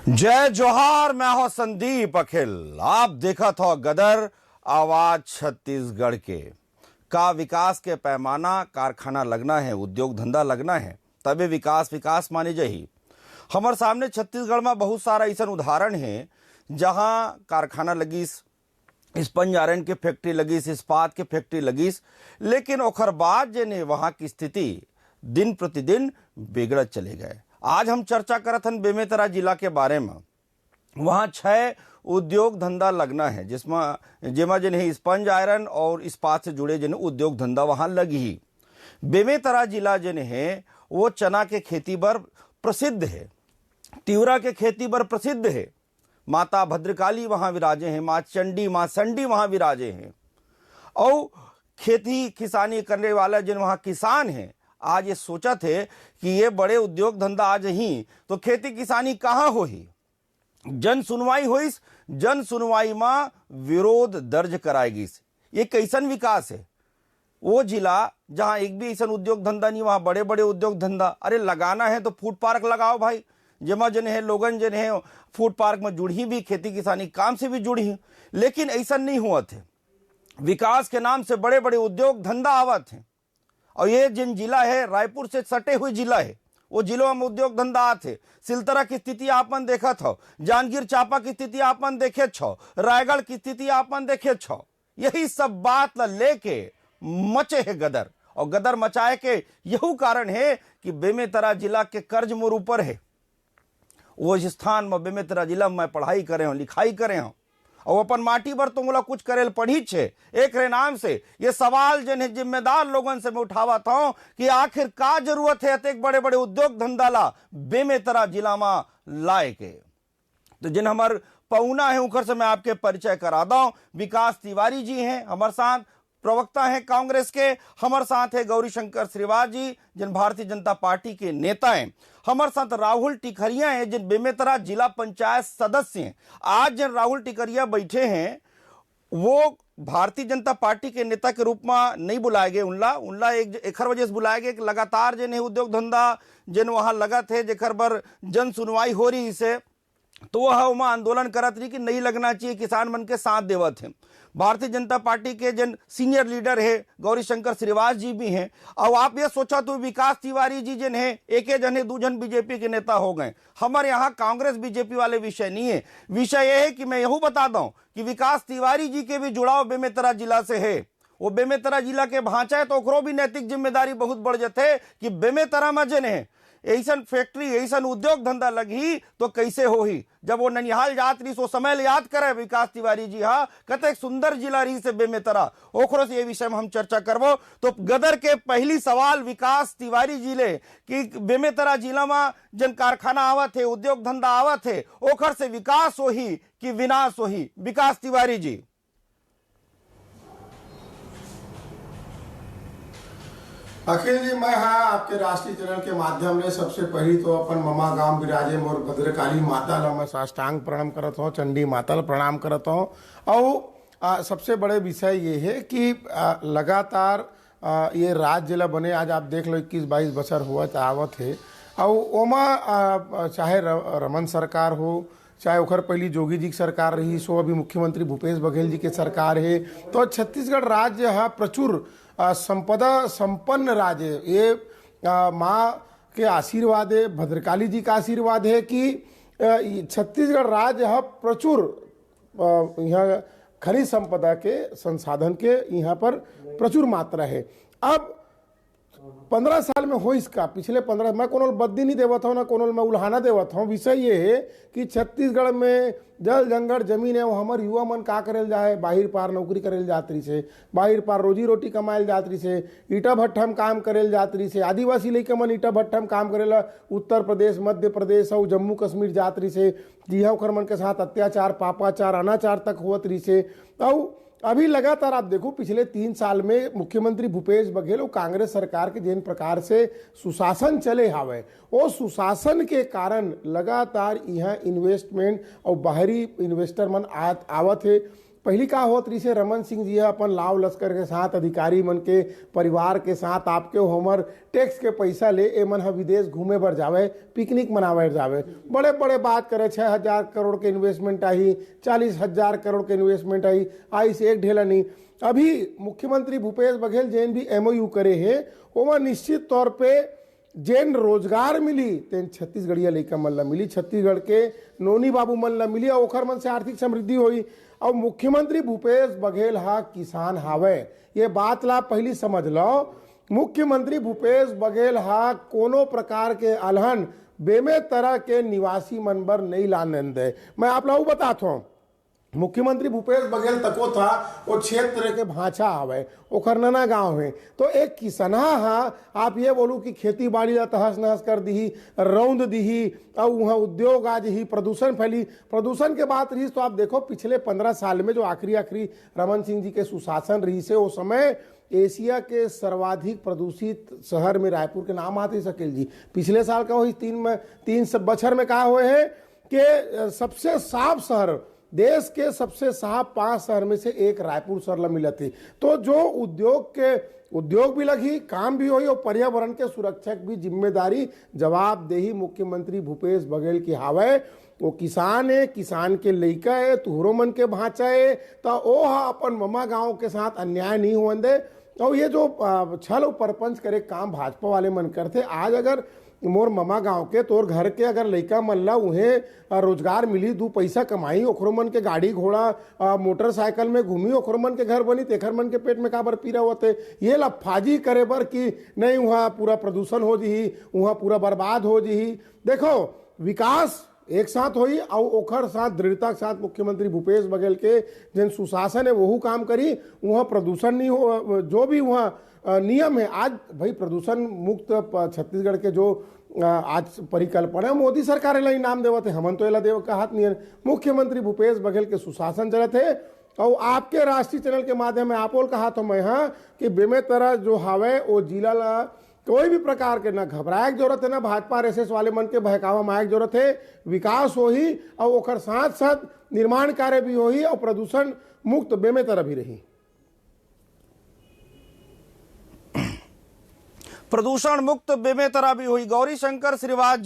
जय जोहार। मैं हूं संदीप अखिल। आप देखा था गदर आवाज छत्तीसगढ़ के का विकास के पैमाना कारखाना लगना है, उद्योग धंधा लगना है, तबे विकास विकास माने जही। हमारे सामने छत्तीसगढ़ में बहुत सारा ऐसा उदाहरण है जहां कारखाना लगिस, स्पंज आयरन के फैक्ट्री लगिस, इस्पात के फैक्ट्री लगिस, लेकिन ओखर बाद जे वहां की स्थिति दिन प्रतिदिन बिगड़त चले गए। आज हम चर्चा करत हन बेमेतरा जिला के बारे में। वहाँ 6 उद्योग धंधा लगना है जिसमें जिन्हें स्पंज आयरन और इस्पात से जुड़े जिन्हें उद्योग धंधा वहाँ लगी ही। बेमेतरा जिला जिन्हें वो चना के खेती पर प्रसिद्ध है, तिवरा के खेती पर प्रसिद्ध है। माता भद्रकाली वहाँ विराजे हैं, माँ चंडी माँ संडी वहाँ विराजे हैं। और खेती किसानी करने वाला जिन वहाँ किसान हैं, आज ये सोचा थे कि ये बड़े उद्योग धंधा आज ही तो खेती किसानी कहाँ हो ही। जन सुनवाई हुई, जन सुनवाई में विरोध दर्ज कराएगी। ये कैसन विकास है? वो जिला जहां एक भी ऐसा उद्योग धंधा नहीं, वहां बड़े बड़े उद्योग धंधा। अरे लगाना है तो फूड पार्क लगाओ भाई, जमा जन है लोगन जन है फूड पार्क में जुड़ी भी, खेती किसानी काम से भी जुड़ी। लेकिन ऐसा नहीं हुआ थे। विकास के नाम से बड़े बड़े उद्योग धंधा आवत है। और ये जिन जिला है रायपुर से सटे हुए जिला है, वो जिलों में उद्योग धंधा आते। सिलतरा की स्थिति आपन देखा था, जांजगीर चांपा की स्थिति आपन देखे छो, रायगढ़ की स्थिति आपन देखे छो। यही सब बात लेके मचे है गदर। और गदर मचाए के यही कारण है कि बेमेतरा जिला के कर्ज मोर ऊपर है। वो स्थान में बेमेतरा जिला में पढ़ाई करे हूँ, लिखाई करे हूँ, और अपन माटी पर तो मोला कुछ करेल पढ़ी छे। एक रे नाम से ये सवाल जन है जिम्मेदार लोगन से मैं उठावा था कि आखिर का जरूरत है अतेक बड़े बड़े उद्योग धंधा ला बेमेतरा जिला में लाए के। तो जिन हमार पहुना है उनकर से मैं आपके परिचय करा दूं। विकास तिवारी जी हैं हमारे साथ, प्रवक्ता हैं कांग्रेस के। हमारे साथ है गौरी शंकर श्रीवास जी जिन भारतीय जनता पार्टी के नेता हैं। हमारे साथ राहुल टिकरिया हैं जिन बेमेतरा जिला पंचायत सदस्य हैं। आज जिन राहुल टिकरिया बैठे हैं वो भारतीय जनता पार्टी के नेता के रूप में नहीं बुलाए गए। उनला एक वजह से बुलाए गए कि लगातार जिन उद्योग धंधा जिन वहां लगा थे जेकर पर जन सुनवाई हो रही से, तो वह आंदोलन करत रही कि नहीं लगना चाहिए, किसान मन के साथ देवत है। भारतीय जनता पार्टी के जन सीनियर लीडर है गौरी शंकर श्रीवास जी भी हैं। और आप ये सोचा तो विकास तिवारी जी जिन है एक जन है, 2 जन बीजेपी के नेता हो गए। हमारे यहाँ कांग्रेस बीजेपी वाले विषय नहीं है। विषय यह है कि मैं यही बता दूं कि विकास तिवारी जी के भी जुड़ाव बेमेतरा जिला से है। वो बेमेतरा जिला के भांचा है तो ओकरो भी नैतिक जिम्मेदारी बहुत बढ़ जाते कि बेमेतरा में जन है ऐसा फैक्ट्री ऐसा उद्योग धंधा लगी तो कैसे हो ही। जब वो ननिहाल जात रही सो समय याद करे विकास तिवारी जी, हाँ कते सुंदर जिला रही से बेमेतरा। ओखरो से ये विषय में हम चर्चा करबो। तो गदर के पहली सवाल विकास तिवारी जी ले कि बेमेतरा जिला में जन कारखाना आवत है, उद्योग धंधा आवत है, ओखर से विकास हो ही कि विनाश हो ही। विकास तिवारी जी। अखिल जी, मैं हाँ आपके राष्ट्रीय चैनल के माध्यम से सबसे पहली तो अपन ममा गांव विराजे मोर भद्रकाली माता ला मैं साष्टांग प्रणाम करत हूँ, चंडी माता ला प्रणाम करत हूँ। और सबसे बड़े विषय ये है कि लगातार ये राज्य ला बने आज आप देख लो 21-22 बछर हुआ आवत है। और ओमा चाहे रमन सरकार हो, चाहे ओखर पहली जोगी जी की सरकार रही सो, अभी मुख्यमंत्री भूपेश बघेल जी के सरकार है। तो छत्तीसगढ़ राज्य है प्रचुर संपदा संपन्न राज्य। ये माँ के आशीर्वाद है, भद्रकाली जी का आशीर्वाद है कि छत्तीसगढ़ राज्य है प्रचुर यहाँ खनिज संपदा के संसाधन के यहाँ पर प्रचुर मात्रा है। अब 15 साल में हो इसका, पिछले 15 मैं कोनो बद्दी नहीं देवत हूँ ना कोनो मैं उल्हाना देवत हूँ। विषय ये है कि छत्तीसगढ़ में जल जंगल जमीन है, वो हमार युवा मन का करेल जाए, बाहर पार नौकरी करेल जातरी से, बाहर पार रोजी रोटी कमाएल जातरी से, ईटा भट्ठा में काम करेल जातरी से। आदिवासी लइका मन ईटा भट्ठा में काम करेला उत्तर प्रदेश, मध्य प्रदेश और जम्मू कश्मीर जातरी से, जिहा ओखर मन के साथ अत्याचार, पापाचार, अनाचार तक हुआ तरी से। और अभी लगातार आप देखो पिछले 3 साल में मुख्यमंत्री भूपेश बघेल और कांग्रेस सरकार के जिन प्रकार से सुशासन चले हावे, वो सुशासन के कारण लगातार यहाँ इन्वेस्टमेंट और बाहरी इन्वेस्टर मन आवत है। पहली का होत रही से रमन सिंह जी अपन लाव लश्कर के साथ अधिकारी मन के परिवार के साथ आपके हमर टैक्स के पैसा ले ए मन ह विदेश घूमे बर जावे, पिकनिक मनावे जावे, बड़े बड़े बात करे 6,000 करोड़ के इन्वेस्टमेंट आई, 40,000 करोड़ के इन्वेस्टमेंट आई से एक ढेला नहीं। अभी मुख्यमंत्री भूपेश बघेल जैन भी MOU करे है ओमा निश्चित तौर पे जैन रोजगार मिली तेन छत्तीसगढ़िया लइका मन ला मिली, छत्तीसगढ़ के नोनी बाबू मन ला मिली और ओखर मन से आर्थिक समृद्धि होई। और मुख्यमंत्री भूपेश बघेल हा किसान हावे, ये बात ला पहली समझ लो। मुख्यमंत्री भूपेश बघेल हा कोनो प्रकार के अलहन बेमे तरह के निवासी मन बर नहीं लाने दे। मैं आप लोग बताता हूँ, मुख्यमंत्री भूपेश बघेल तको था वो क्षेत्र के भाषा आवे ओखर नना गांव है, तो एक किसना हा आप ये बोलू कि खेती बाड़ी ला तहस नहस कर दी, रौंद दी और वहाँ उद्योग आज ही प्रदूषण फैली। प्रदूषण के बात रही तो आप देखो पिछले 15 साल में जो आखिरी रमन सिंह जी के सुशासन रही से उस समय एशिया के सर्वाधिक प्रदूषित शहर में रायपुर के नाम आते शकील जी। पिछले साल का वही 3 बछर में कहा हुए है कि सबसे साफ शहर देश के सबसे साफ 5 शहर में से एक रायपुर शहर मिला थी। तो जो उद्योग भी लगी, काम भी हुई और पर्यावरण के सुरक्षा की भी जिम्मेदारी जवाबदेही मुख्यमंत्री भूपेश बघेल की हावे। वो किसान है, किसान के लइका है, तुहरो मन के भांचा है, तो ओ अपन ममा गांव के साथ अन्याय नहीं होने दे। और ये जो छल परपंच करे काम भाजपा वाले मन करते, आज अगर मोर ममा गांव के तोर घर के अगर लइका मन ला उन्हें रोजगार मिली, 2 पैसा कमाई, ओखरो मन के गाड़ी घोड़ा मोटरसाइकिल में घूमी, ओखरो मन के घर बनी, तेखर मन के पेट में काबर पीरा होते। ये लफाजी करे बर कि नहीं वहाँ पूरा प्रदूषण हो जी, वहाँ पूरा बर्बाद हो जी। देखो विकास एक साथ होई और ओखर साथ दृढ़ता के साथ मुख्यमंत्री भूपेश बघेल के जिन सुशासन है वहू काम करी, वहाँ प्रदूषण नहीं हो, जो भी वहाँ नियम है। आज भाई प्रदूषण मुक्त छत्तीसगढ़ के जो आज परिकल्पना है मोदी सरकार ला इनाम देवत है, हमन तो एला देव का हाथ नहीं है। मुख्यमंत्री भूपेश बघेल के सुशासन चलत है और आपके राष्ट्रीय चैनल के माध्यम में आप कहा तो मैं हाँ कि बेमे तरह जो हावे वो जिला ला कोई भी प्रकार के ना घबराए की जरूरत है, ना भाजपा RSS वाले मन के बहकावा माए की जरूरत है। विकास हो ही और ओकर साथ साथ निर्माण कार्य भी हो ही और प्रदूषण मुक्त बेमे तरह भी रही। प्रदूषण मुक्त बेमेतरा भी हुई। गौरी शंकर श्रीवास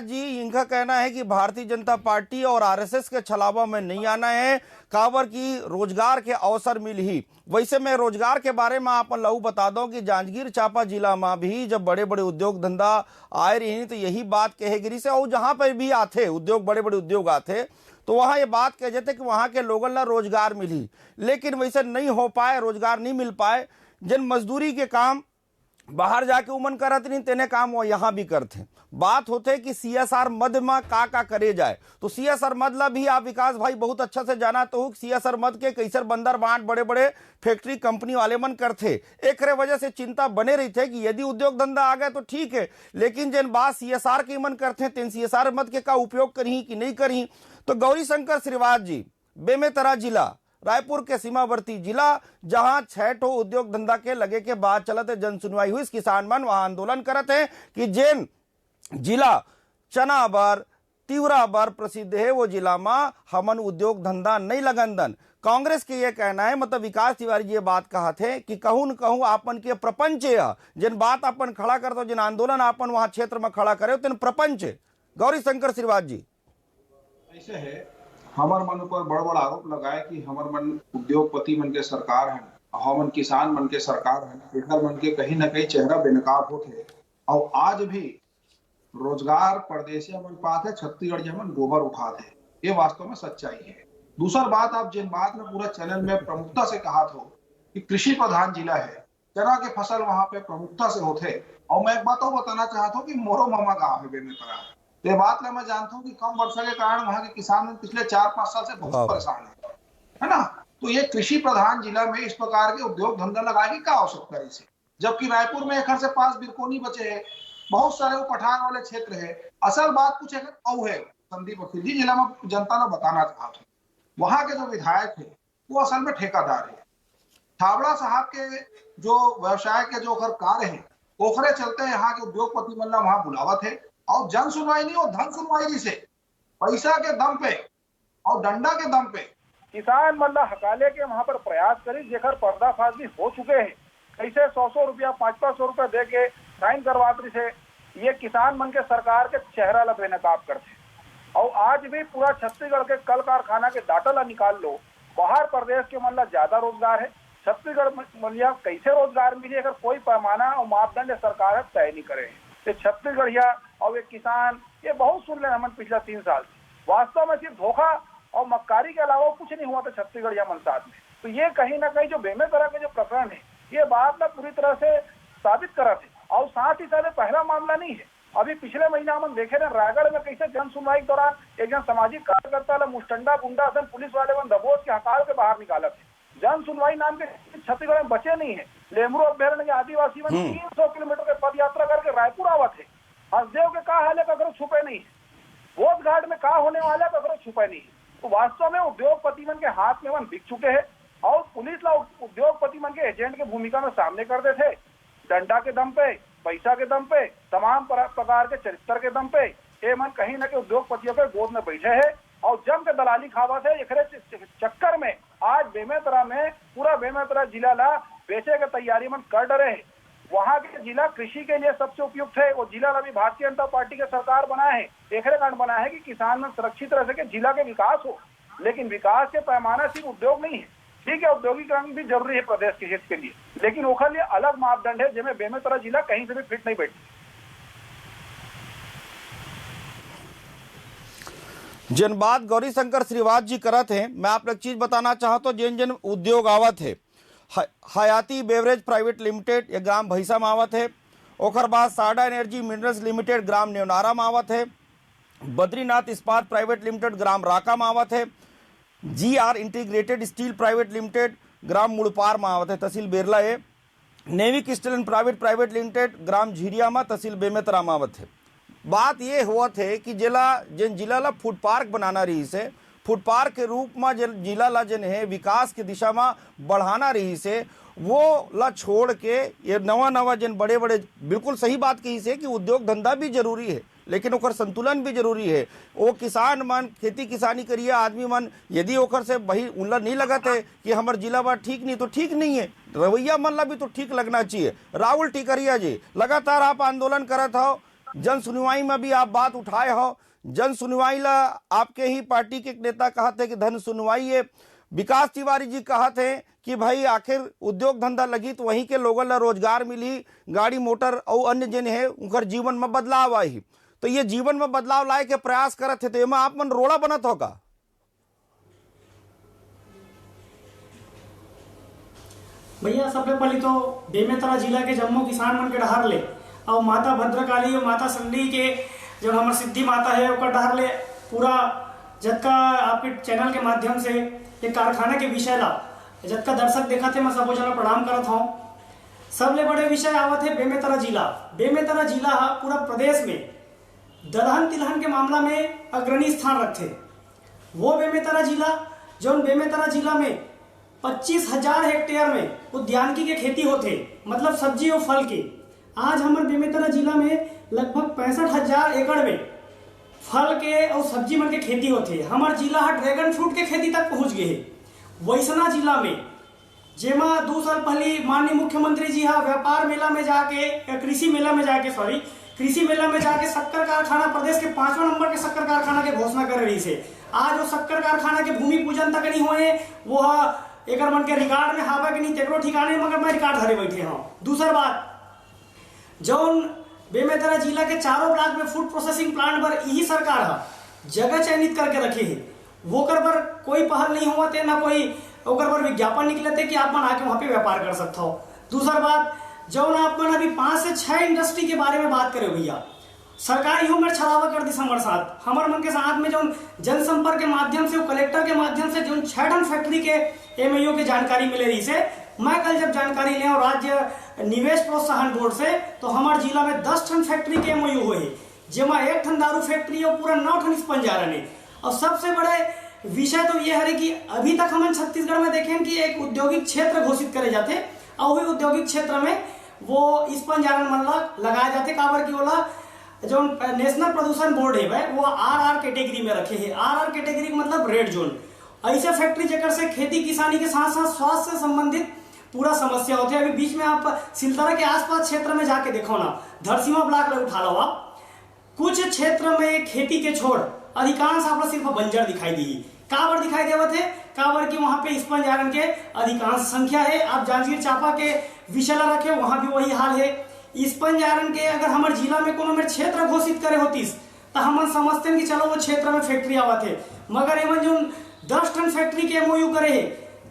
जी इनका कहना है कि भारतीय जनता पार्टी और RSS के छलावा में नहीं आना है, काबर की रोजगार के अवसर मिल ही। वैसे मैं रोजगार के बारे में आप लहू बता दूं कि जांजगीर चांपा जिला में भी जब बड़े बड़े उद्योग धंधा आए रही तो यही बात कहेगिरी से, और जहां पर भी आते उद्योग बड़े बड़े उद्योग आते तो वहां ये बात कह जाते कि वहां के लोगों ला रोजगार मिली, लेकिन वैसे नहीं हो पाए, रोजगार नहीं मिल पाए। जिन मजदूरी के काम बाहर जाके उमन करत नहीं तेने काम वो यहाँ भी करते। बात होते कि CSR मद में का करे जाए, तो CSR मद ला भी आप विकास भाई बहुत अच्छा से जाना तो CSR मद के कैसर बंदर बांट बड़े बड़े फैक्ट्री कंपनी वाले मन करते। एक वजह से चिंता बने रही थे कि यदि उद्योग धंधा आ गए तो ठीक है, लेकिन जिन बात CSR के मन करते तेन CSR मद के का उपयोग करी कि नहीं करी। तो गौरी शंकर श्रीवास जी बेमेतरा जिला रायपुर के सीमावर्ती जिला जहां 6 उद्योग धंधा के लगे के बाद चलते जन सुनवाई हुई, किसान मन वहां आंदोलन करते हैं कि जैन जिला चना बर तिवरा बर प्रसिद्ध है वो जिला में हमन उद्योग धंधा नहीं लगन। कांग्रेस के ये कहना है, मतलब विकास तिवारी जी ये बात कहा थे कि कहूं न कहूं आपन के प्रपंच है, जिन बात अपन खड़ा करते जिन आंदोलन अपन वहां क्षेत्र में खड़ा करे तेन प्रपंच है। गौरी शंकर श्रीवास जी ऐसे है, हमार मन ऊपर बड़ा बड़ा आरोप लगाए कि हमार मन उद्योगपति मन के सरकार है, हमन किसान मन के सरकार है, एकर मन के कहीं न कहीं चेहरा बेनकाब होते। और आज भी रोजगार परदेशिया मन पाते है, छत्तीसगढ़ जमन गोबर उठाते, ये वास्तव में सच्चाई है। दूसरा बात, आप जिन बात में पूरा चैनल में प्रमुखता से कहा था कि कृषि प्रधान जिला है, चना के फसल वहां पे प्रमुखता से होते। और मैं एक बात और बताना चाहता हूँ कि मोरो मामा गाँव है बेमेतरा, ये बात मैं जानता हूँ कि कम वर्षा के कारण वहां के किसान पिछले 4-5 साल से बहुत परेशान है ना। तो ये कृषि प्रधान जिला में इस प्रकार के उद्योग धंधा लगाने की क्या आवश्यकता है इसे, जबकि रायपुर में 1 घर से 5 बिरकोनी बचे हैं, बहुत सारे वो पठान वाले क्षेत्र है। असल बात कुछ है संदीप अखिल जी जिला में जनता ने बताना चाहता हूँ, वहां के जो विधायक है वो असल में ठेकेदार है। छाबड़ा साहब के जो व्यवसाय के जो कार्य है ओखरे चलते यहाँ के उद्योगपति मन वहां बुलावा थे, और जन सुनवाई नहीं और धन सुनवाई से पैसा के दम पे और डंडा के दम पे किसान मतलब हकाले के वहां पर प्रयास करी, जेकर पर्दाफाश भी हो चुके हैं। कैसे 100-100 रुपया 500-500 रुपया दे के साइन करवाते से ये किसान मन के सरकार के चेहरा ला बेनकाब करते। और आज भी पूरा छत्तीसगढ़ के कल कारखाना के डाटा ला निकाल लो, बाहर प्रदेश के मतलब ज्यादा रोजगार है, छत्तीसगढ़ मतलब कैसे रोजगार मिले अगर कोई पैमाना और मापदंड सरकार तय नहीं करे। ये छत्तीसगढ़िया और ये किसान ये बहुत सुन रहे हम पिछले 3 साल से। वास्तव में सिर्फ धोखा और मक्कारी के अलावा कुछ नहीं हुआ था छत्तीसगढ़िया मन साथ में। तो ये कहीं ना कहीं जो बेमेतरा के जो प्रकरण है ये बात ना पूरी तरह से साबित करा थे। और साथ ही साथ पहला मामला नहीं है, अभी पिछले महीना हम देखे ना रायगढ़ में कैसे जन सुनवाई के दौरान एक जन सामाजिक कार्यकर्ता मुस्टंडा गुंडा पुलिस वाले दबोच के हकाल के बाहर निकाला थे। जन सुनवाई नाम के छत्तीसगढ़ में बचे नहीं है। लेमरू अभ्यारण्य के आदिवासी 300 किलोमीटर के पद यात्रा करके रायपुर आवत है। हंसदेव के कहा हाल ककरो छुपे नहीं है, बोध घाट में कहा होने वाला ककरो छुपे नहीं है। तो वास्तव में उद्योगपति मन के हाथ में मन बिक चुके हैं और पुलिस ला उद्योगपति मन के एजेंट के भूमिका में सामने कर देते, डंडा के दम पे, पैसा के दम पे, तमाम प्रकार के चरित्र के दम पे ये मन कहीं न कहीं उद्योगपतियों के गोद में बैठे है और जम के दलाली खावा थे। एकरे चक्कर में आज बेमेतरा में पूरा बेमेतरा जिला ला बेचे के तैयारी मन कर डरे है। वहाँ के जिला कृषि के लिए सबसे उपयुक्त है। वो जिला अभी भारतीय जनता पार्टी के सरकार बनाए है, एकरे कारण बनाया है कि किसान में सुरक्षित रह सके, जिला के विकास हो। लेकिन विकास के पैमाना सिर्फ उद्योग नहीं है, ठीक है, औद्योगिकरण भी जरूरी है प्रदेश के हित के लिए, लेकिन ओखर लिए अलग मापदंड है जिसमें बेमेतरा जिला कहीं से भी फिट नहीं बैठती। जिन बात गौरी शंकर श्रीवास जी करत हैं, मैं आप लोग चीज बताना चाहता हूँ। जिन जिन उद्योग आवत है, हयाती बेवरेज प्राइवेट लिमिटेड ये ग्राम भैसा में आवत है, ओकर बाद साडा एनर्जी मिनरल्स लिमिटेड ग्राम नेवनारा में आवत है, बद्रीनाथ इस्पात प्राइवेट लिमिटेड ग्राम राका में आवत है, GR integrated steel private limited ग्राम मुड़पार में आवत है, तहसील बेरला है, नेविक स्टील एंड प्राइवेट लिमिटेड ग्राम झिरिया में तहसील बेमेतरा में आवत है। बात ये हुआ थे कि जिन जिला ला फूड पार्क बनाना रही से, फूड पार्क के रूप में जिला ला जन है विकास की दिशा में बढ़ाना रही से, वो ला छोड़ के ये नवा जन बड़े बिल्कुल सही बात कही से कि उद्योग धंधा भी जरूरी है लेकिन ओकर संतुलन भी जरूरी है। वो किसान मन खेती किसानी करिए आदमी मन यदि ओकर से वही उनला नहीं लगत है कि हमार जिला बा ठीक नहीं तो ठीक नहीं है, रवैया मन ला भी तो ठीक लगना चाहिए। राहुल टिकरिया जी लगातार आप आंदोलन करत हो, जन सुनवाई में भी आप बात उठाए हो, जन सुनवाई ला आपके ही पार्टी के नेता कहते कि धन सुनवाई है। विकास तिवारी जी कहते कि भाई आखिर उद्योग धंधा लगी तो वहीं के लोगों ला रोजगार मिली, गाड़ी मोटर और अन्य जन है उनकर जीवन में बदलाव आई। तो ये जीवन में बदलाव लाए के प्रयास करत थे, तो एमा आप मन रोड़ा बनत होगा। भैया सबसे पहले तो बेमेतरा जिला के जम्मू किसान मन के डहर ले और माता भद्रकाली और माता संडी के जो हमारे सिद्धि माता है ओकर डहर ले पूरा जतका आपके चैनल के माध्यम से एक कारखाना के विषय ला जतका दर्शक देखा थे मैं सबो जना प्रणाम करत हूँ। सबले बड़े विषय आवत है बेमेतरा जिला। बेमेतरा जिला पूरा प्रदेश में दलहन तिलहन के मामला में अग्रणी स्थान रखते। वो बेमेतरा जिला जो बेमेतरा जिला में 25,000 हेक्टेयर में उद्यानिकी के खेती होते, मतलब सब्जी और फल के। आज हमारे बेमेतरा जिला में लगभग 65,000 एकड़ में फल के और सब्जी मन के खेती होते। हमारे जिला ड्रैगन फ्रूट के खेती तक पहुंच गए। वैसना जिला में जेमा 2 साल पहले माननीय मुख्यमंत्री जी व्यापार मेला में जाके कृषि मेला में जाके शक्कर कारखाना प्रदेश के 5वां नंबर के शक्कर कारखाना के घोषणा कर रही से। आज वो शक्कर कारखाना के भूमि पूजन तक नहीं हुए, वो एक मन के रिकॉर्ड में हावा के नहीं तेकरो ठिकाने मगर मैं रिकॉर्ड धरे बैठे हूँ। दूसरा बात जौन बेमेतरा जिला के 4 ब्लॉक में फूड प्रोसेसिंग प्लांट पर यही सरकार जगह चयनित करके रखे है, वो कर पर कोई पहल नहीं हुआ थे, ना कोई ओकर पर विज्ञापन निकले थे कि आप मन आके वहां पे व्यापार कर सकते हो। दूसरा बात जौन आप मन अभी 5 से 6 इंडस्ट्री के बारे में बात करे भैया, सरकार यूं में छलावा कर दी हमारे साथ। हमारे मन के साथ में जो जनसंपर्क के माध्यम से कलेक्टर के माध्यम से जो 6 टन फैक्ट्री के MOU की जानकारी मिले रही से, मैं कल जब जानकारी ले राज्य निवेश प्रोत्साहन बोर्ड से, तो हमारे जिला में 10 टन फैक्ट्री के MOU हुए, जिसमें 1 टन दारू फैक्ट्री और पूरा 9 टन स्पंज आ रहे। और सबसे बड़े विषय तो यह है कि अभी तक हम छत्तीसगढ़ में देखें कि एक औद्योगिक क्षेत्र घोषित करे जाते और वही औद्योगिक क्षेत्र में वो स्पंज आयरन मन लगाए जाते। काबर की बोला जो नेशनल प्रदूषण बोर्ड है वो RR कैटेगरी में रखे है। RR कैटेगरी मतलब रेड जोन, ऐसे फैक्ट्री जेकर से खेती किसानी के साथ साथ स्वास्थ्य से संबंधित पूरा समस्या होते हैं। अभी बीच में आप सिलतरा के आसपास क्षेत्र में जाके देखो ना, धरसीमा ब्लॉक में उठा लो आप, कुछ क्षेत्र में खेती के छोड़ अधिकांश आप सिर्फ बंजर दिखाई दी। काबर दिखाई देवत है? काबर की वहां पे स्पंज आयरन के अधिकांश संख्या है। आप जांजगीर चांपा के विषला रखे, वहां भी वही हाल है। स्पंज आयरन के अगर हमारे जिला में कोनो में क्षेत्र घोषित करे होतीस तो हम समझते हैं कि चलो वो क्षेत्र में फैक्ट्री आवत है, मगर एवं जो 10 टन फैक्ट्री के MOU करे है,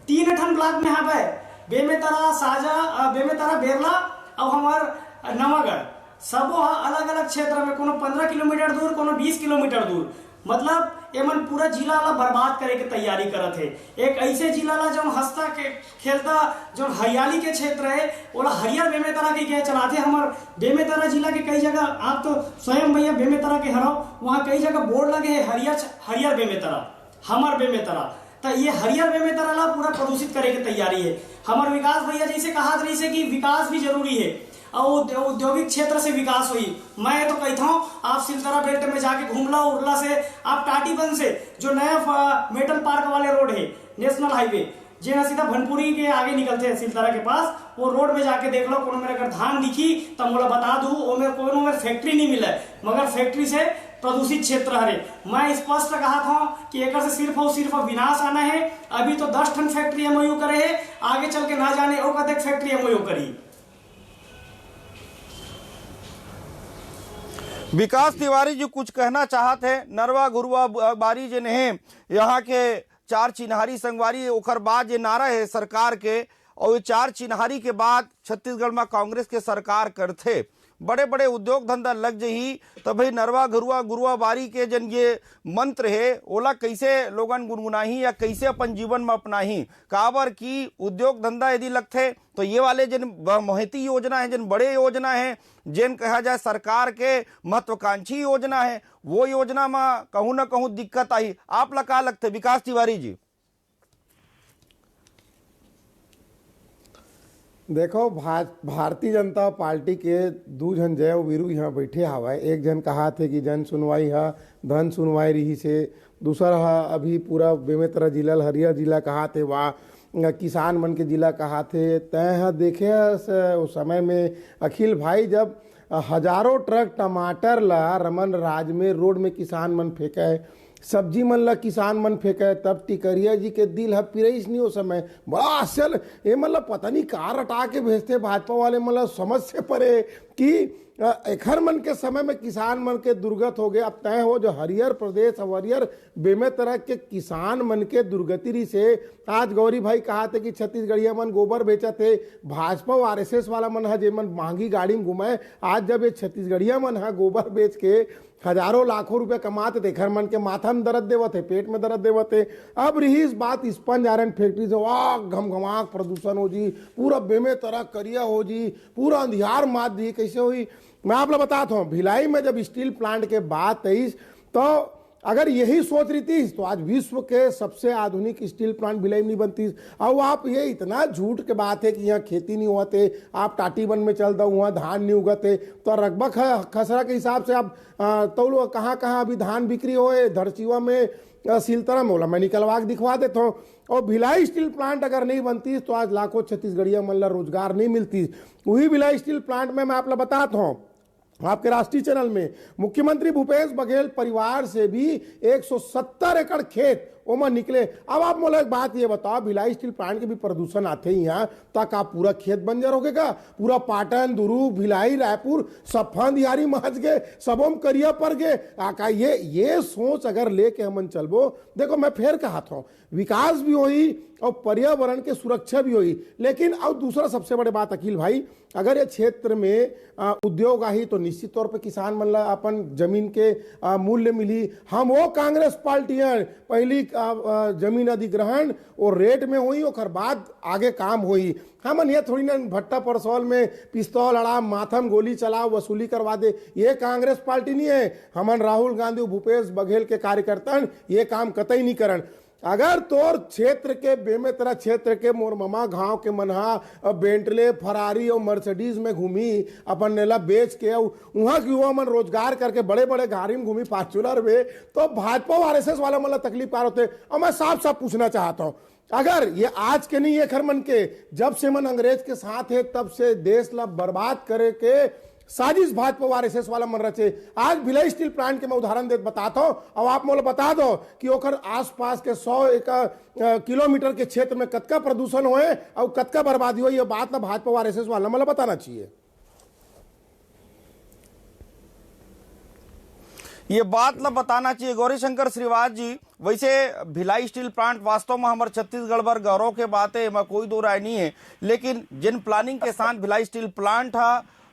3 टन ब्लॉक में यहाँ पे बेमेतरा, साजा, बेमेतरा, बेरला और हमार नवागढ़ सबो अलग अलग क्षेत्र में, कोनो 15 किलोमीटर दूर, कोनो 20 किलोमीटर दूर, मतलब एमन पूरा जिला ला बर्बाद करे के तैयारी करत है। एक ऐसे जिला ला जो हंसता के खेलता जो हरियाली के क्षेत्र है ओला हरियर बेमेतरा के चलाते। हमार बेमेतरा जिला के कई जगह, आप तो स्वयं भैया बेमेतरा के हराओ, वहाँ कई जगह बोर्ड लगे है हरियर बेमेतरा, हमार बेमेतरा। तो ये हरियर बेमेतरा ला पूरा प्रदूषित करे के तैयारी है। हमार विकास भैया जैसे कहा जैसे कि विकास भी जरूरी है और औद्योगिक क्षेत्र से विकास हुई। मैं तो कहता हूँ आप सिलतरा बेल्ट में जाके घूमला उड़ला से आप टाटीबंद से जो नया मेटल पार्क वाले रोड है, नेशनल हाईवे जे सीधा भनपुरी के आगे निकलते हैं सिलतरा के पास, वो रोड में जाके देख लो। कोनो मेरे अगर धान दिखी तो मोला बता दू, वो मेरे कोनो में फैक्ट्री नहीं मिला, मगर फैक्ट्री से प्रदूषित क्षेत्र है। मैं स्पष्ट कहा था कि एक से सिर्फ और सिर्फ विनाश आना है। अभी तो 10 टन फैक्ट्री MOU करे है, आगे चल के ना जाने वो कतक फैक्ट्री MOU करी। विकास तिवारी जी कुछ कहना चाहते हैं। नरवा गुरुआ बारी जे ने यहाँ के 4 चिन्हारी संगवारी ओकर बाद ये नारा है सरकार के, और ये 4 चिन्हारी के बाद छत्तीसगढ़ में कांग्रेस के सरकार करते बड़े बड़े उद्योग धंधा लग जही, तो भाई नरवा गुरुआ गुरुआ बारी के जन ये मंत्र है ओला कैसे लोगन गुनगुनाही या कैसे अपन जीवन में अपनाही। काबर की उद्योग धंधा यदि लगते तो ये वाले जन महती योजना है, जन बड़े योजना है, जिन कहा जाए सरकार के महत्वाकांक्षी योजना है, वो योजना में कहूँ ना कहूँ दिक्कत आई। आप ला का लगते विकास तिवारी जी? देखो, भारतीय जनता पार्टी के 2 जन जय वीरू यहाँ बैठे हवा। एक जन कहा थे कि जन सुनवाई है धन सुनवाई रही से, दूसरा अभी पूरा बेमेतरा जिला हरियर जिला कहा थे, वहाँ किसान मन के जिला कहा थे। तय देखे उस समय में अखिल भाई जब हजारों ट्रक टमाटर ला रमन राज में रोड में किसान मन फेंके, सब्जी मन ला किसान मन फेंके, तब टिकरिया जी के दिल है पिरईस नहीं। उस समय बड़ा आश्चर्य, ये मतलब पता नहीं कार हटा के भेजते भाजपा वाले, मतलब समझ से परे कि एखर मन के समय में किसान मन के दुर्गत हो गए। अब तय हो जो हरियर प्रदेश और हरियर बेमेतरा के किसान मन के दुर्गति रही से आज गौरी भाई कहा थे कि छत्तीसगढ़िया मन गोबर बेचा थे, भाजपा और RSS वाला मन है जे मन महंगी गाड़ी में घुमाए। आज जब ये छत्तीसगढ़िया मन है गोबर बेच के हजारों लाखों रुपए कमाते थे, घर मन के माथा में दर्द देवत है, पेट में दर्द देवत है। अब रही इस बात स्पंज आयरन फैक्ट्री से, वाह घमघमाक प्रदूषण हो जी, पूरा बेमेतरा करिया हो जी, पूरा अंधियार मात दी। कैसे हुई मैं आप लोग बताता हूँ। भिलाई में जब स्टील प्लांट के बाद 23 तो अगर यही सोच रही थी तो आज विश्व के सबसे आधुनिक स्टील प्लांट भिलाई में नहीं बनती। अब आप ये इतना झूठ के बात है कि यहाँ खेती नहीं होते, आप टाटीबंद में चल दो वहाँ धान नहीं उगते, तो रकबा खसरा के हिसाब से आप तो कहाँ कहाँ अभी धान बिक्री होए, धरसीवा में, सिलतरा में, बोला मैं निकलवा के दिखवा देता हूँ। और भिलाई स्टील प्लांट अगर नहीं बनती तो आज लाखों छत्तीसगढ़िया मन ला रोजगार नहीं मिलती। वही भिलाई स्टील प्लांट में मैं आप लोग बताता हूँ, आपके राष्ट्रीय चैनल में मुख्यमंत्री भूपेश बघेल परिवार से भी 170 एकड़ खेत ओमन निकले। अब आप मोला एक बात ये बताओ, भिलाई स्टील प्लांट के भी प्रदूषण आते ही यहाँ तक आप पूरा खेत बंजर हो गएगा, पूरा पाटन, दुरू, भिलाई, रायपुर सब फंदियारी महज गए, सबों करिया पर गए। आका ये सोच अगर लेके हमन चलबो, देखो मैं फिर कहा था विकास भी होई और पर्यावरण के सुरक्षा भी होई। लेकिन अब दूसरा सबसे बड़े बात अखिल भाई, अगर ये क्षेत्र में उद्योग आई तो निश्चित तौर पे किसान मन ला अपन जमीन के मूल्य मिली। हम वो कांग्रेस पार्टियां पहली जमीन अधिग्रहण और रेट में हुई, और बाद आगे काम हुई। हमन ये थोड़ी ना भट्टा परसौल में पिस्तौल अड़ा माथम गोली चलाओ वसूली करवा दे, ये कांग्रेस पार्टी नहीं है। हमन राहुल गांधी भूपेश बघेल के कार्यकर्ता ये काम कतई नहीं करन। अगर तोर क्षेत्र के बेमेतरा क्षेत्र के मोरममा गांव के मनहा बेंटले फरारी और मर्सिडीज में घूमी अपन नेला बेच के वहां की युवा मन रोजगार करके बड़े बड़े गाड़ी में घूमी फॉर्च्यूनर में, तो भाजपा और आरएसएस वाला मतलब तकलीफ कार होते। और मैं साफ साफ पूछना चाहता हूं, अगर ये आज के नहीं है खरमन के, जब से मन अंग्रेज के साथ है तब से देश ला बर्बाद करे के साजिश भाजपा और आरएसएस वाला मन रचे। आज भिलाई स्टील प्लांट के मैं उदाहरण दे बताता हूं, अब आप मोला बता दो कि ओकर आसपास के 100 किलोमीटर के क्षेत्र में कतका प्रदूषण होए और कतका बर्बादी हो, ये बात ना भाजपा और आरएसएस वाला मला बताना चाहिए। ये बात ला बताना चाहिए गौरीशंकर श्रीवास जी। वैसे भिलाई स्टील प्लांट वास्तव में हमारे छत्तीसगढ़ भर गौरव के बात है, मैं कोई दो राय नहीं है, लेकिन जिन प्लानिंग के साथ भिलाई स्टील प्लांट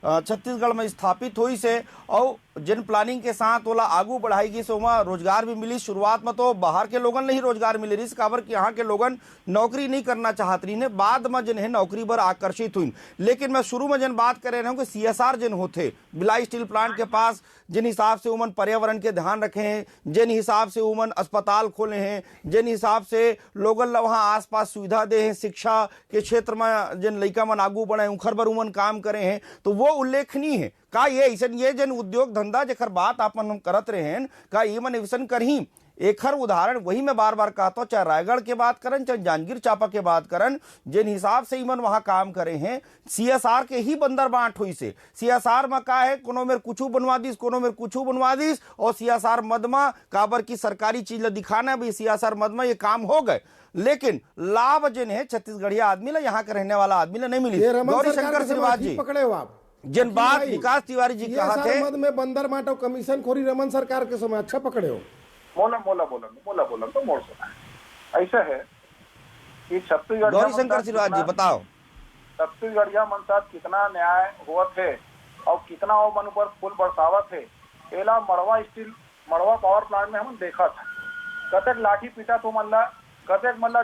छत्तीसगढ़ में स्थापित हुई से और जिन प्लानिंग के साथ ओला आगू बढ़ाएगी से वहाँ रोजगार भी मिली। शुरुआत में तो बाहर के लोगन नहीं रोजगार मिले रही, काबर कि यहाँ के लोगन नौकरी नहीं करना चाहत रही ने, बाद में जिन्हें नौकरी पर आकर्षित हुई। लेकिन मैं शुरू में जिन बात कर रहे हूँ कि CSR जिन होते भिलाई स्टील प्लांट के पास, जिन हिसाब से उमन पर्यावरण के ध्यान रखे हैं, जिन हिसाब से उमन अस्पताल खोले हैं, जिन हिसाब से लोगन वहाँ आसपास सुविधा दे हैं, शिक्षा के क्षेत्र में जिन लड़का मन आगू बढ़े उखर बर उमन काम करे हैं, तो वो उल्लेखनीय है। का ये ऐसा ये जन उद्योग धंधा जेकर बात अपन हम करत रहे हैं, का ये मन ऐसा करही एखर उदाहरण वही मैं बार बार कहता हूँ, चाहे रायगढ़ के बात करन चाहे जांजगीर चांपा के बात करन, जिन हिसाब से इमन वहां काम करे हैं CSR के ही बंदर बांट हुई से। CSR में का है, कोनो मेरे कुछ बनवा दीस, कोनो मेरे कुछ बनवा दीस, और CSR मदमा काबर की सरकारी चीज ला दिखाना भी CSR मदमा ये काम हो गए, लेकिन लाभ जिन है छत्तीसगढ़िया आदमी ला, यहाँ के रहने वाला आदमी ला नहीं मिली। गौरीशंकर श्रीवास जी पकड़े हो आप जिन बात विकास तिवारी जी कहा थे मद में बंदर बांटो कमीशन खोरी रमन सरकार के समय अच्छा पकड़े हो। मोला तो मोड़ सुना है। ऐसा है कि छत्तीसगढ़ गौरीशंकर श्रीवास जी बताओ, छत्तीसगढ़िया मन साथ कितना न्याय हुआ थे और कितना वो मन ऊपर फूल बरसावत है। एला मड़वा पावर प्लांट में हम देखा था, कतक लाठी पीटा तो मल्ला, कतक मल्ला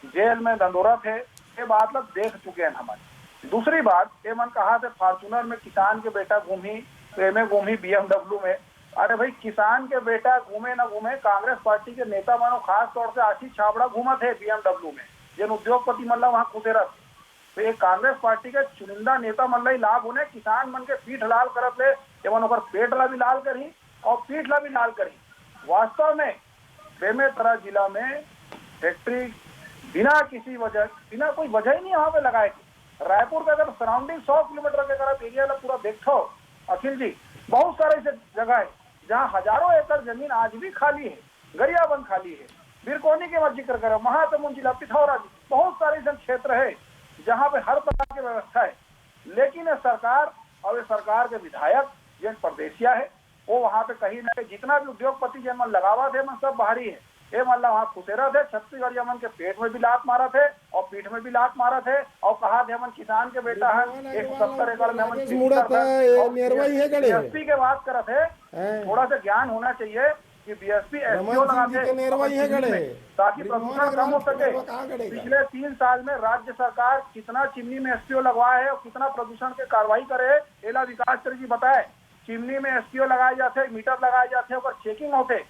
जेल में दंडोरा थे, ये बात लोग देख चुके हैं हमारे। दूसरी बात ये मन कहा थे फॉर्चूनर में किसान के बेटा घूमी, में घूमी BMW में। अरे भाई किसान के बेटा घूमे ना घूमे, कांग्रेस पार्टी के नेता मानो खास तौर से आशीष छाबड़ा घूमा थे BMW में, जिन उद्योगपति मल्ला वहां खुदेरा थे। तो ये कांग्रेस पार्टी के चुनिंदा नेता मल्ला ही लाभ होने किसान मन के पीठ लाल करत ले, एवं पेट ला भी लाल करी और पीठ ला भी लाल करी। वास्तव में बेमेतरा जिला में फैक्ट्री बिना किसी वजह, बिना कोई वजह ही नहीं यहाँ पे लगाए। रायपुर का अगर सराउंडिंग 100 किलोमीटर के अगर एरिया पूरा देखो अखिल जी, बहुत सारे ऐसे जगह है जहाँ हजारों एकड़ जमीन आज भी खाली है, गरियाबंद खाली है। बिरकोनी के मत जिक्र करें, महासमुंद जिला पिथौरा जी, बहुत सारे ऐसे क्षेत्र है जहाँ पे हर प्रकार की व्यवस्था है। लेकिन सरकार और सरकार के विधायक जिन परदेसिया है वो वहाँ पे कहीं न कहीं जितना भी उद्योगपति जिन मन लगावा थे मन सब बाहरी है। ये मल्ला वहाँ खुसेरा थे, छत्तीसगढ़ मन के पेट में भी लात मारा थे और पीठ में भी लात मारा थे और कहा थे मन किसान के बेटा है 170 एकड़ में BSP के बात कर थे। थोड़ा सा ज्ञान होना चाहिए कि BSP SPO लगाते ताकि प्रदूषण कम हो सके। पिछले 3 साल में राज्य सरकार कितना चिमनी में SPO लगवाया है और कितना प्रदूषण के कार्रवाई करे, एला विकास जी बताए। चिमनी में SPO लगाए जाते, मीटर लगाए जाते और चेकिंग होते।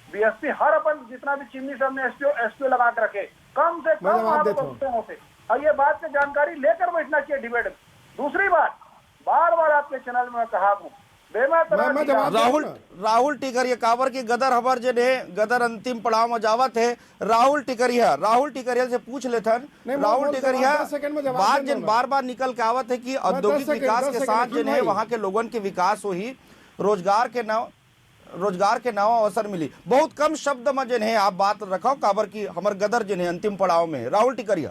BSP हर अपन जितना भी चिमनी सब में SPO लगा के रखे, कम से कम वहाँ पे प्रदूषण होते। और ये बात की जानकारी लेकर बैठना चाहिए डिबेट में। दूसरी बात, बार बार आपके चैनल में कहा हूँ, राहुल टिकरिया काबर की गदर हबर जने गदर अंतिम पड़ाव में जावत है। राहुल टिकरिया से पूछ लेते हैं। राहुल टिकरिया बात जिन बार बार निकल के आवत है कि औद्योगिक विकास के साथ जिन है वहाँ के लोगन के विकास हो ही, रोजगार के नवा अवसर मिली। बहुत कम शब्द में जिन है आप बात रखो काबर की हमार गदर जिन है अंतिम पड़ाव में। राहुल टिकरिया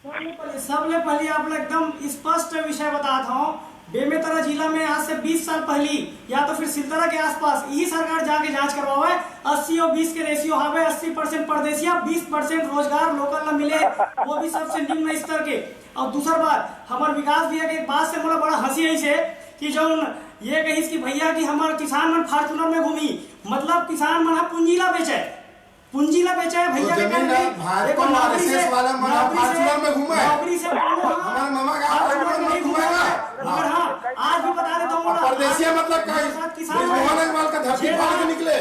सबले पहले आप एकदम स्पष्ट विषय बताता हूँ। बेमेतरा जिला में आज से 20 साल पहले या तो फिर सिलतरा के आसपास ये सरकार जाके जांच करवावे, 80 और 20 के रेशियो हावे, 80% परदेसिया, 20% रोजगार लोकल न मिले, वो भी सबसे निम्न स्तर के। और दूसरा बात, हमारे विकास भैया के बात से बड़ा हंसी आई से कि जो ये कही कि भैया कि हमारे किसान मन फॉर्चूनर में घूमी, मतलब किसान मन पूंजीला बेचे भैया के देखो नौकरी से मगर हाँ आज भी बता देता हूँ परदेसिया मतलब का मोहन अग्रवाल का धरती फाड़ के निकले,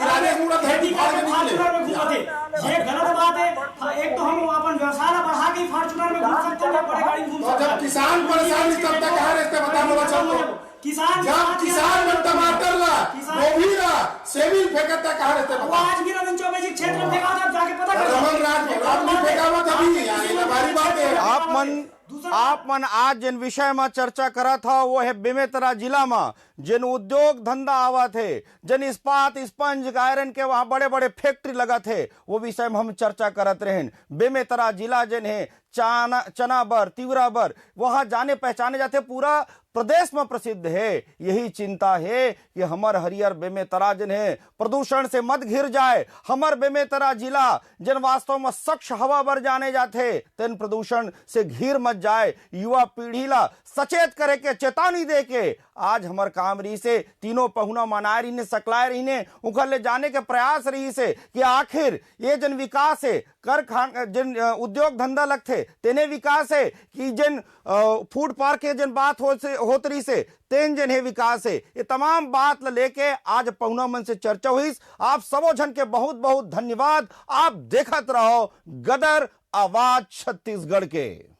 राजेश मुड़ा धरती फाड़ के निकले। ये गलत बात है। एक तो हम अपन व्यवसाय बढ़ा के फॉर्च्यूनर में घूम सकते हैं, बड़े गाड़ी में घूम सकते हैं। जब किसान परेशान नहीं तब तक कहा रहते बता बोला चलो। जब किसान में टमाटर ला, गोभी ला, सेबिल फेंकता कहा रहते वो आज भी रविंद्र चौबे जी क्षेत्र में फेंका था, जाके पता करो। रमन राज फेंका हुआ था भी, यानी हमारी बात है। आप मन आज जिन विषय में चर्चा करा था वो है बेमेतरा जिला में जिन उद्योग धंधा आवा थे, जिन इस्पात स्पंज आयरन के वहां बड़े बड़े फैक्ट्री लगा थे, वो विषय में हम चर्चा करत रहे। बेमेतरा जिला जिन है चना बर तिवरा बर वहां जाने पहचाने जाते, पूरा प्रदेश में प्रसिद्ध है। यही चिंता है कि हमर हरियर बेमेतरा जिन है प्रदूषण से मत घिर जाए। हमर बेमेतरा जिला जिन वास्तव में स्वच्छ हवा बर जाने जाते तेन प्रदूषण से घिर मत जाए। युवा पीढ़ी ला सचेत करे के चेतावनी दे के आज हमर काम रही से तीनों पहुना मनाए रही ने सकलाए रही ने उखर ले जाने के प्रयास रही से कि आखिर ये जन विकास है कर जिन उद्योग धंधा लगते तेने विकास है कि जिन फूड पार्क के जिन बात होत रही से तेन जन है विकास है। ये तमाम बात लेके आज पहुना मन से चर्चा हुई। आप सबो जन के बहुत बहुत धन्यवाद। आप देखत रहो गदर आवाज छत्तीसगढ़ के।